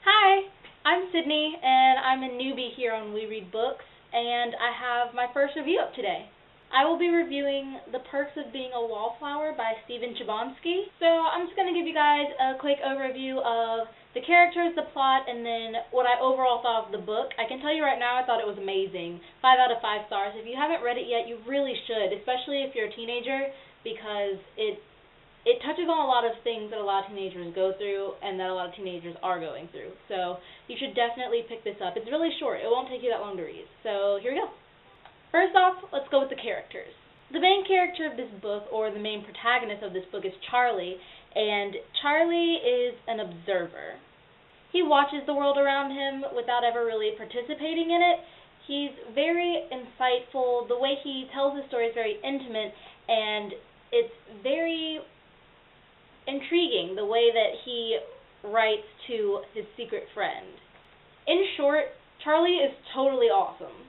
Hi, I'm Cydney, and I'm a newbie here on WeReadBooks, and I have my first review up today. I will be reviewing The Perks of Being a Wallflower by Stephen Chbosky. So I'm just going to give you guys a quick overview of the characters, the plot, and then what I overall thought of the book. I can tell you right now I thought it was amazing. 5 out of 5 stars. If you haven't read it yet, you really should, especially if you're a teenager, because it touches on a lot of things that a lot of teenagers go through and that a lot of teenagers are going through. So you should definitely pick this up. It's really short. It won't take you that long to read. So here we go. First off, let's go with the characters. The main character of this book, or the main protagonist of this book, is Charlie, and Charlie is an observer. He watches the world around him without ever really participating in it. He's very insightful. The way he tells his story is very intimate, and it's very intriguing the way that he writes to his secret friend. In short, Charlie is totally awesome.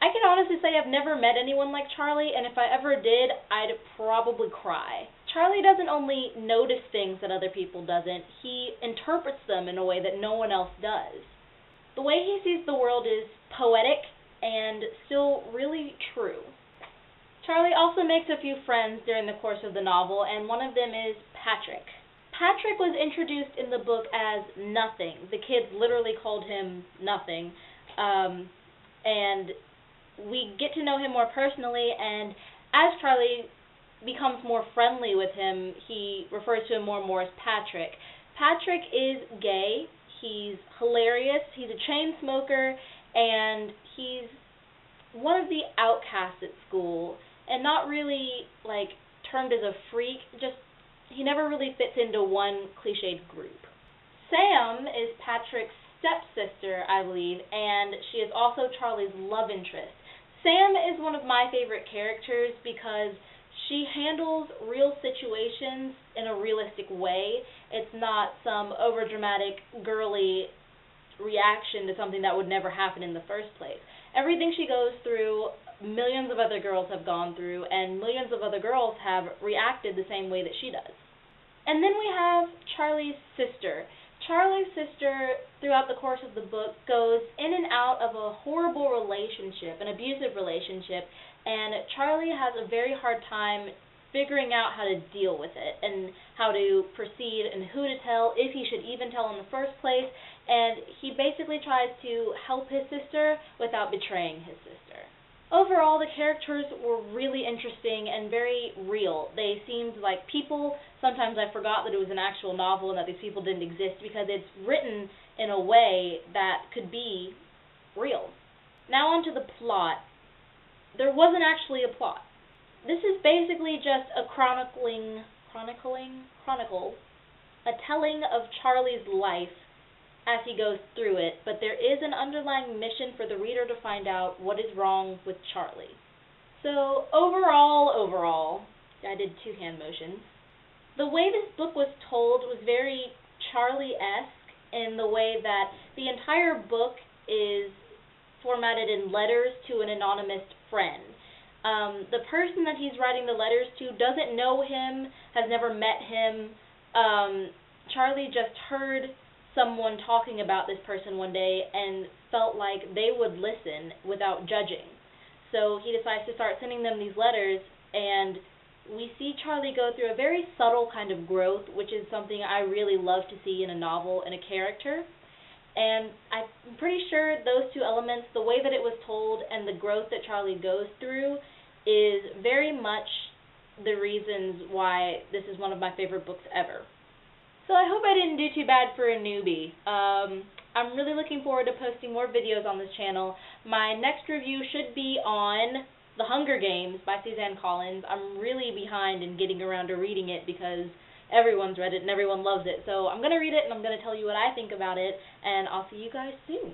I can honestly say I've never met anyone like Charlie, and if I ever did, I'd probably cry. Charlie doesn't only notice things that other people doesn't, he interprets them in a way that no one else does. The way he sees the world is poetic and still really true. Charlie also makes a few friends during the course of the novel, and one of them is Patrick. Patrick was introduced in the book as Nothing. The kids literally called him Nothing, and we get to know him more personally, and as Charlie becomes more friendly with him, he refers to him more and more as Patrick. Patrick is gay, he's hilarious, he's a chain smoker, and he's one of the outcasts at school, and not really, termed as a freak, just, he never really fits into one cliched group. Sam is Patrick's stepsister, I believe, and she is also Charlie's love interest. Sam is one of my favorite characters because she handles real situations in a realistic way. It's not some overdramatic, girly reaction to something that would never happen in the first place. Everything she goes through, millions of other girls have gone through, and millions of other girls have reacted the same way that she does. And then we have Charlie's sister. Charlie's sister, throughout the course of the book, goes in and out of a horrible relationship, an abusive relationship, and Charlie has a very hard time figuring out how to deal with it and how to proceed and who to tell, if he should even tell in the first place, and he basically tries to help his sister without betraying his sister. Overall, the characters were really interesting and very real. They seemed like people. Sometimes I forgot that it was an actual novel and that these people didn't exist because it's written in a way that could be real. Now on to the plot. There wasn't actually a plot. This is basically just a chronicle, a telling of Charlie's life as he goes through it, but there is an underlying mission for the reader to find out what is wrong with Charlie. So overall, I did 2 hand motions. The way this book was told was very Charlie-esque in the way that the entire book is formatted in letters to an anonymous friend. The person that he's writing the letters to doesn't know him, has never met him. Charlie just heard someone talking about this person one day and felt like they would listen without judging. So he decides to start sending them these letters, and we see Charlie go through a very subtle kind of growth, which is something I really love to see in a novel, in a character. And I'm pretty sure those 2 elements, the way that it was told and the growth that Charlie goes through, is very much the reasons why this is one of my favorite books ever. So I hope I didn't do too bad for a newbie. I'm really looking forward to posting more videos on this channel. My next review should be on The Hunger Games by Suzanne Collins. I'm really behind in getting around to reading it because everyone's read it and everyone loves it. So I'm going to read it and I'm going to tell you what I think about it, and I'll see you guys soon.